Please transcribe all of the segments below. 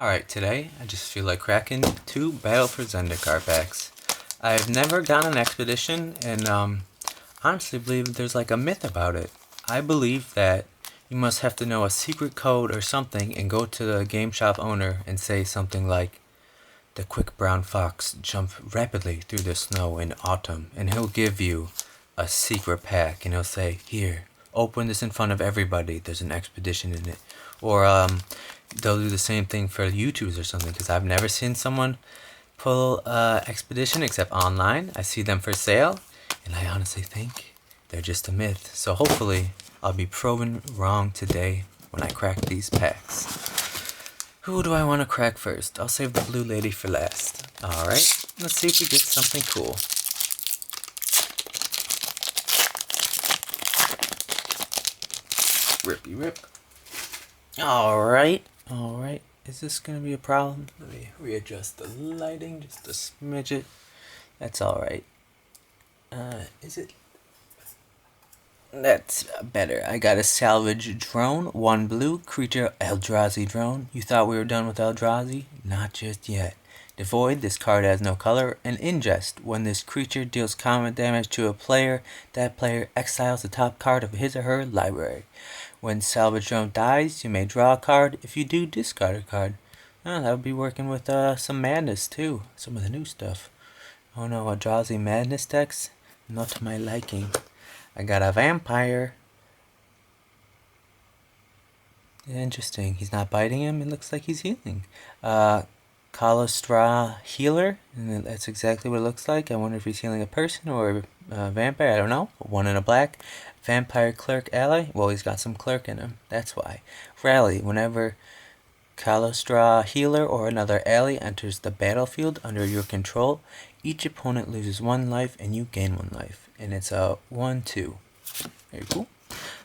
Alright, today I just feel like cracking 2 Battle for Zendikar packs. I've never gone on an expedition, and honestly believe there's like a myth about it. I believe that you must have to know a secret code or something and go to the game shop owner and say something like, "The quick brown fox jump rapidly through the snow in autumn," and he'll give you a secret pack, and he'll say, "Here, open this in front of everybody, there's an expedition in it." Or they'll do the same thing for YouTubers or something, because I've never seen someone pull expedition except online. I see them for sale, and I honestly think they're just a myth. So hopefully I'll be proven wrong today when I crack these packs. Who do I want to crack first? I'll save the blue lady for last. Alright, let's see if we get something cool. Rippy rip. Alright. Is this going to be a problem? Let me readjust the lighting just a smidget. That's alright. Is it? That's better. I got a salvage drone, 1 blue, creature Eldrazi drone. You thought we were done with Eldrazi? Not just yet. Devoid, this card has no color. And ingest, when this creature deals combat damage to a player, that player exiles the top card of his or her library. When salvage drone dies, you may draw a card. If you do, discard a card. Oh, that would be working with some madness too. Some of the new stuff. Oh no, Eldrazi madness decks? Not to my liking. I got a vampire. Interesting. He's not biting him. It looks like he's healing. Kalostra healer. And that's exactly what it looks like. I wonder if he's healing a person or a vampire. I don't know. 1 in a black. Vampire clerk ally. Well, he's got some clerk in him. That's why. Rally. Whenever Kalostra healer or another ally enters the battlefield under your control, each opponent loses 1 life and you gain 1 life. And it's a 1/2. Very cool.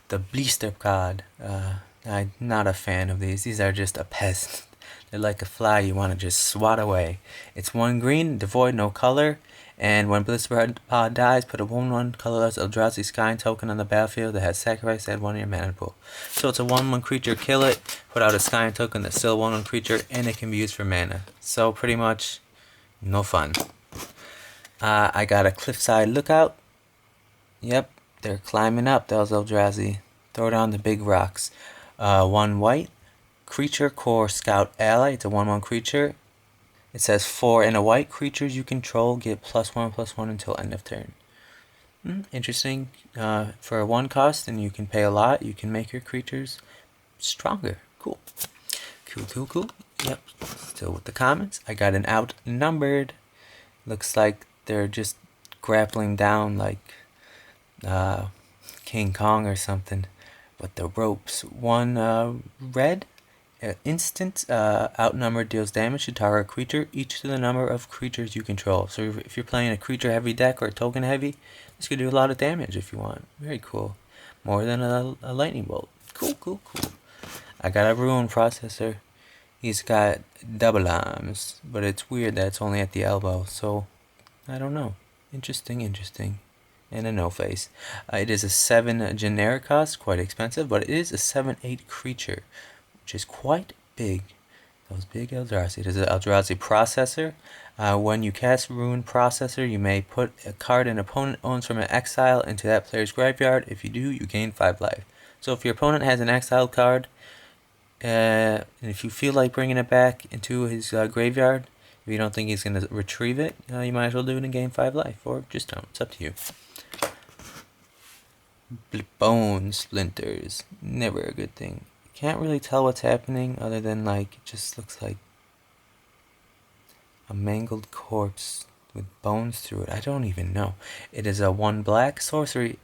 The Blister card. I'm not a fan of these. These are just a pest. They're like a fly you want to just swat away. It's 1 green, devoid, no color. And when Blister dies, put a 1/1 colorless Eldrazi Sky token on the battlefield that has sacrificed, add 1 in your mana pool. So it's a 1/1 creature, kill it, put out a Sky token that's still a 1/1 creature, and it can be used for mana. So pretty much, no fun. I got a Cliffside Lookout. Yep, they're climbing up, those Eldrazi. Throw down the big rocks. 1 white. Creature Core Scout Ally. It's a 1/1 creature. It says 4 and a white. Creatures you control get +1/+1 until end of turn. Interesting. For a 1 cost, and you can pay a lot, you can make your creatures stronger. Cool. Cool. Yep. Still with the comments. I got an outnumbered. Looks like they're just grappling down like King Kong or something. But the ropes. 1 red. Instant outnumbered deals damage to target creature, each to the number of creatures you control. So if you're playing a creature heavy deck or a token heavy, this could do a lot of damage if you want. Very cool. More than a lightning bolt. Cool. I got a rune processor. He's got double arms, but it's weird that it's only at the elbow, so I don't know. Interesting. And a no face. It is a 7 generic cost, quite expensive, but it is a 7/8 creature, which is quite big. Those big Eldrazi. It is an Eldrazi processor. When you cast Rune Processor, you may put a card an opponent owns from an exile into that player's graveyard. If you do, you gain 5 life. So if your opponent has an exiled card, and if you feel like bringing it back into his graveyard, if you don't think he's going to retrieve it, you might as well do it and gain 5 life. Or just don't. It's up to you. Bone Splinters. Never a good thing. Can't really tell what's happening other than like it just looks like a mangled corpse with bones through it. I don't even know. It is a 1 black sorcery.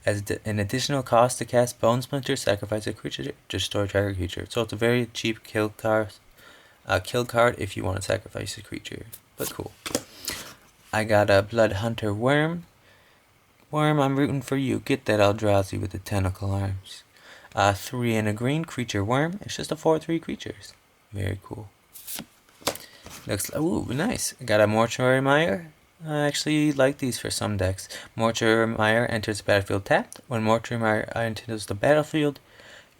As an additional cost to cast Bone Splinter, sacrifice a creature, destroy target creature. So it's a very cheap kill card if you want to sacrifice a creature. But cool. I got a Blood Hunter Worm. Worm, I'm rooting for you. Get that Eldrazi with the tentacle arms. 3 and a green creature worm. It's just a 4/3 creatures. Very cool. Looks like, ooh, nice. I got a Mortuary Mire. I actually like these for some decks. Mortuary Mire enters the battlefield tapped. When Mortuary Mire enters the battlefield,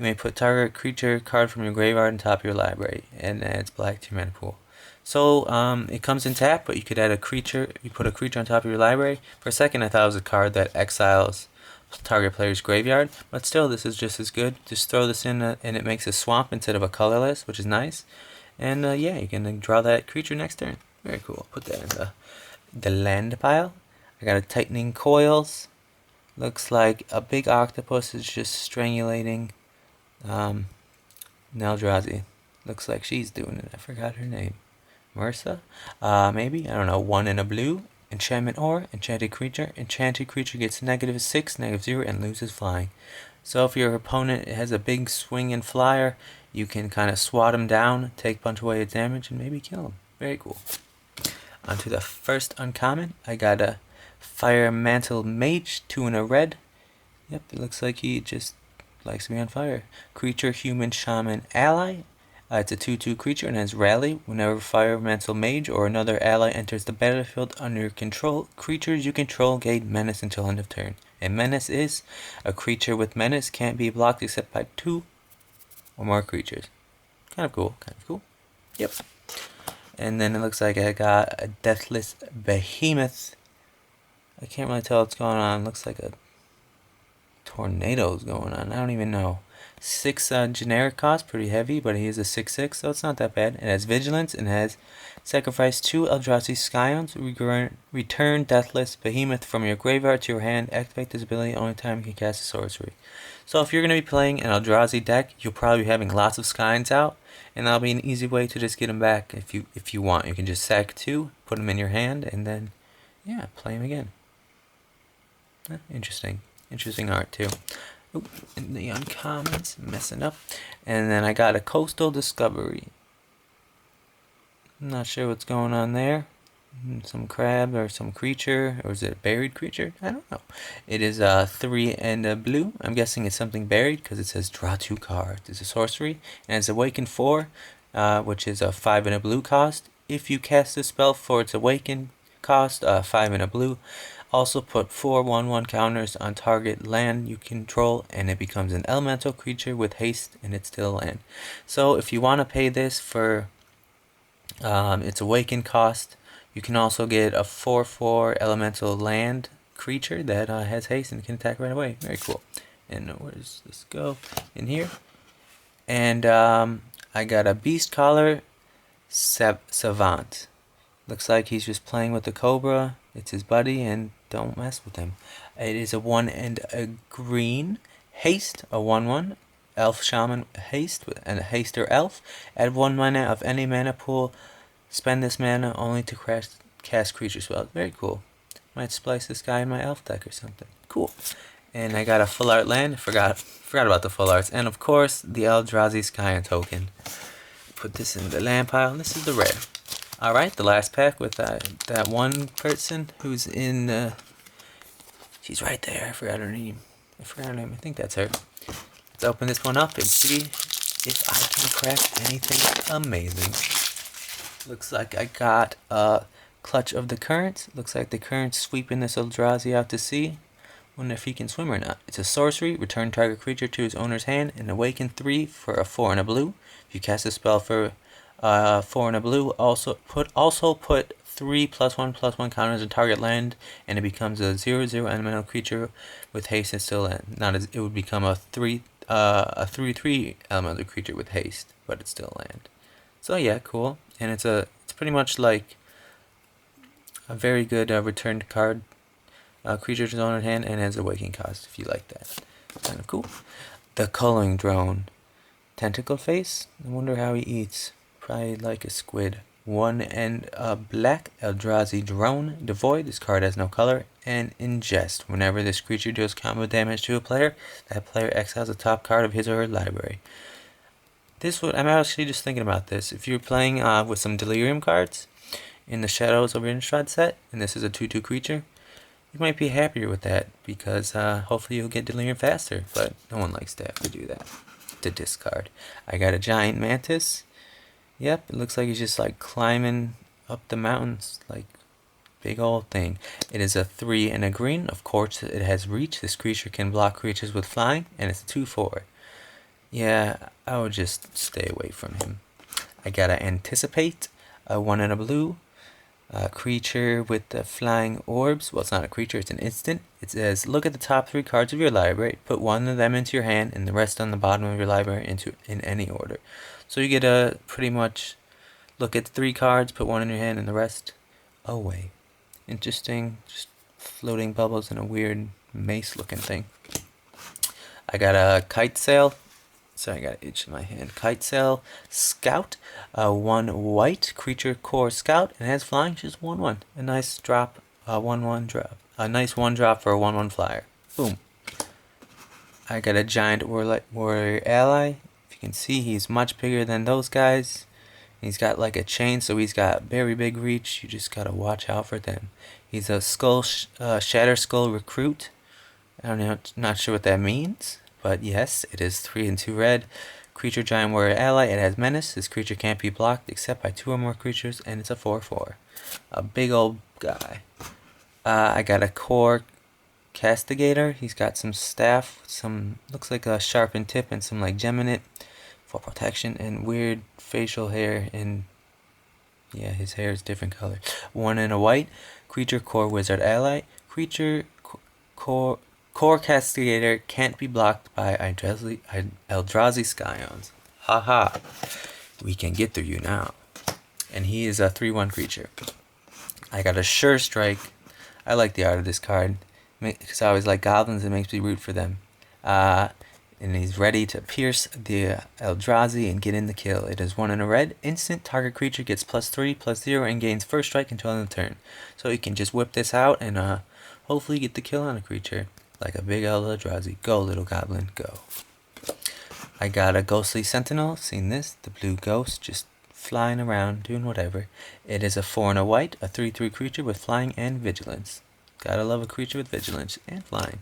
You may put target creature card from your graveyard on top of your library, and adds black to your mana pool. So it comes in tap, but you could add a creature. You put a creature on top of your library. For a second, I thought it was a card that exiles target player's graveyard, but still, this is just as good. Just throw this in, and it makes a swamp instead of a colorless, which is nice. And yeah, you can draw that creature next turn. Very cool. Put that in the land pile. I got a tightening coils. Looks like a big octopus is just strangulating Neldrazi. Looks like she's doing it. I forgot her name. Marissa? Maybe? I don't know. 1 in a blue. Enchantment or enchanted creature. Enchanted creature gets -6, -0, and loses flying. So if your opponent has a big swing and flyer, you can kind of swat him down, take a bunch away of damage, and maybe kill him. Very cool. On to the first uncommon. I got a Fire Mantle Mage, 2 in a red. Yep, it looks like he just likes to be on fire. Creature, human, shaman, ally. It's a 2/2 creature and has rally. Whenever Fire Mantle Mage or another ally enters the battlefield under your control, creatures you control gain menace until end of turn. And menace is a creature with menace can't be blocked except by 2 or more creatures. Kind of cool, kind of cool. Yep. And then it looks like I got a Deathless Behemoth. I can't really tell what's going on. Looks like a tornado's going on. I don't even know. 6 generic cost, pretty heavy, but he is a 6/6, so it's not that bad. It has Vigilance and has sacrifice 2 Eldrazi Scions. Return Deathless Behemoth from your graveyard to your hand. Activate this ability only time you can cast a sorcery. So if you're going to be playing an Eldrazi deck, you'll probably be having lots of Scions out, and that'll be an easy way to just get them back if you want. You can just sack 2, put them in your hand, and then, yeah, play them again. Interesting. Interesting art, too. Oop, in the uncommons, messing up. And then I got a Coastal Discovery. I'm not sure what's going on there. Some crab or some creature, or is it a buried creature? I don't know. It is 3 and a blue. I'm guessing it's something buried because it says draw 2 cards. It's a sorcery, and it's Awaken 4, which is a 5 and a blue cost. If you cast a spell for its Awaken cost, 5 and a blue, also put 4 1/1 counters on target land you control, and it becomes an elemental creature with haste, and it's still land. So if you want to pay this for its Awaken cost, you can also get a 4/4 elemental land creature that has haste and can attack right away. Very cool. And where does this go? In here. And I got a Beast Collar Savant. Looks like he's just playing with the Cobra. It's his buddy, and don't mess with him. It is a 1 and a green. Haste, a 1/1. Elf Shaman Haste, and a Haster Elf. Add 1 mana of any mana pool. Spend this mana only to cast creature spells. Very cool. Might splice this guy in my elf deck or something. Cool. And I got a full art land. Forgot about the full arts. And of course, the Eldrazi Scion token. Put this in the land pile. This is the rare. Alright, the last pack with that one person who's in, she's right there. I forgot her name. I think that's her. Let's open this one up and see if I can crack anything amazing. Looks like I got a Clutch of the Currents. Looks like the current's sweeping this Eldrazi out to sea. Wonder if he can swim or not. It's a sorcery. Return target creature to its owner's hand and awaken 3 for a 4 and a blue. If you cast a spell for 4 and a blue, also put 3 +1/+1 counters on target land, and it becomes a 0/0 elemental creature with haste and still land. It would become a 3/3 elemental creature with haste, but it's still land. So yeah, cool. And it's pretty much like a very good returned card. Creature to its owner's hand and has a waking cost if you like that. Kind of cool. The Culling Drone. Tentacle face. I wonder how he eats. Probably like a squid. 1 and a black Eldrazi Drone. Devoid. This card has no color. And ingest. Whenever this creature deals combo damage to a player, that player exiles the top card of his or her library. I'm actually just thinking about this. If you're playing with some Delirium cards in the Shadows of Innistrad set, and this is a 2/2 creature, you might be happier with that because hopefully you'll get Delirium faster, but no one likes to have to do that. To discard. I got a Giant Mantis. Yep, it looks like he's just like climbing up the mountains, like big old thing. It is a 3 and a green. Of course, it has reach. This creature can block creatures with flying, and it's a 2/4. Yeah, I would just stay away from him. I gotta anticipate a 1 and a blue. A creature with the flying orbs. Well, it's not a creature, it's an instant. It says, look at the top 3 cards of your library. Put 1 of them into your hand and the rest on the bottom of your library in any order. So you get to pretty much look at the 3 cards, put 1 in your hand and the rest away. Interesting, just floating bubbles in a weird mace looking thing. I got a kite sail. Sorry, I got an itch in my hand. Kite sail scout. 1 white creature core scout and has flying. Just 1/1. A nice drop. 1/1 drop. A nice 1 drop for a 1/1 flyer. Boom. I got a giant warrior ally. If you can see, he's much bigger than those guys. He's got like a chain, so he's got very big reach. You just gotta watch out for them. He's a shatter skull recruit. I don't know, not sure what that means, but yes, it is 3 and 2 red. Creature giant warrior ally. It has menace. This creature can't be blocked except by 2 or more creatures, and it's a 4/4. A big old guy. I got a core castigator. He's got some staff, some looks like a sharpened tip, and some like gem in it for protection, and weird facial hair, and yeah, his hair is different color. 1 and a white. Creature core wizard ally. Creature core castigator can't be blocked by Eldrazi Scions. Haha. We can get through you now. And he is a 3/1 creature. I got a Sure Strike. I like the art of this card because I always like goblins. It makes me root for them. And he's ready to pierce the Eldrazi and get in the kill. It is 1 and a red. Instant target creature gets +3/+0 and gains first strike until end of turn. So you can just whip this out and hopefully get the kill on a creature like a big Eldrazi. Go, little goblin, go. I got a ghostly sentinel. Seen this? The blue ghost just flying around doing whatever. It is a 4 and a white, a 3/3 creature with flying and vigilance. Gotta love a creature with vigilance and flying.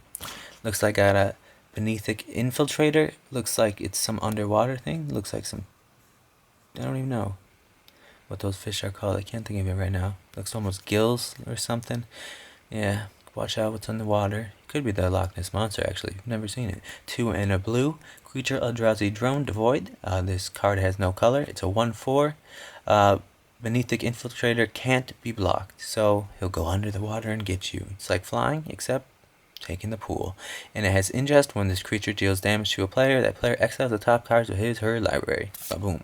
Looks like I got a Beneathic Infiltrator. Looks like it's some underwater thing. Looks like some... I don't even know what those fish are called. I can't think of it right now. Looks almost gills or something. Yeah, watch out what's underwater. Could be the Loch Ness Monster, actually. Never seen it. 2 and a blue. Creature Eldrazi Drone Devoid. This card has no color. It's a 1/4. Beneathic Infiltrator can't be blocked, so he'll go under the water and get you. It's like flying, except taking the pool. And it has ingest. When this creature deals damage to a player, that player exiles the top cards of his/her library. Ba-boom.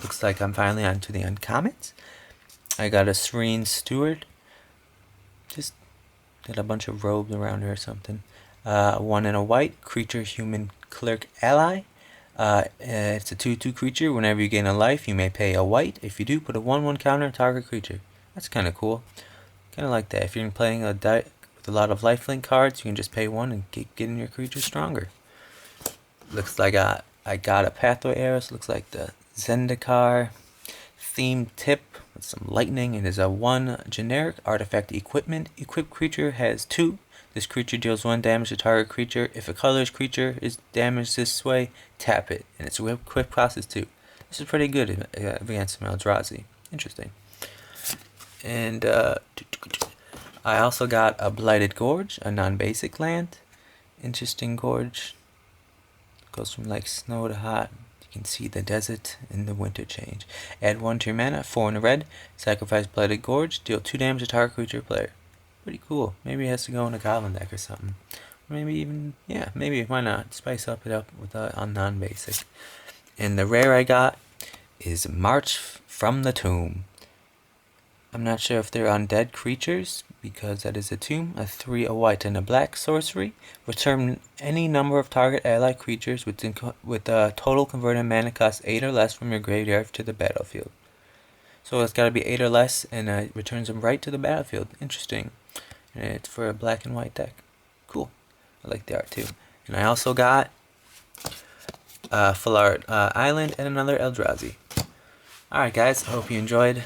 Looks like I'm finally on to the uncommons. I got a Serene Steward. Just got a bunch of robes around her or something. 1 and a white. Creature human clerk ally. It's a 2/2 creature. Whenever you gain a life, you may pay a white. If you do, put a 1/1 counter on target creature. That's kind of cool. Kind of like that. If you're playing with a lot of lifelink cards, you can just pay 1 and getting your creature stronger. Looks like I got a pathway arrows. Looks like the Zendikar themed tip with some lightning. It is a 1 generic artifact equipment. Equipped creature has 2. This creature deals 1 damage to target creature. If a colorless creature is damaged this way, tap it. And its equip cost is 2. This is pretty good against Eldrazi. Interesting. And I also got a Blighted Gorge, a non-basic land. Interesting gorge. Goes from like snow to hot. You can see the desert and the winter change. Add 1 to your mana, 4 in a red. Sacrifice Blighted Gorge. Deal 2 damage to target creature player. Pretty cool. Maybe it has to go in a goblin deck or something. Maybe even, yeah, maybe, why not? Spice up with a non-basic. And the rare I got is March from the Tomb. I'm not sure if they're undead creatures, because that is a tomb. A 3, a white, and a black sorcery. Return any number of target allied creatures with a total converted mana cost 8 or less from your graveyard to the battlefield. So it's got to be 8 or less, and it returns them right to the battlefield. Interesting. And it's for a black and white deck. Cool. I like the art too. And I also got Full Art Island and another Eldrazi. Alright guys, I hope you enjoyed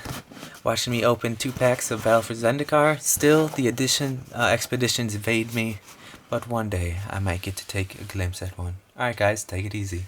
watching me open 2 packs of Battle for Zendikar. Still, the expeditions evade me, but one day I might get to take a glimpse at one. Alright guys, take it easy.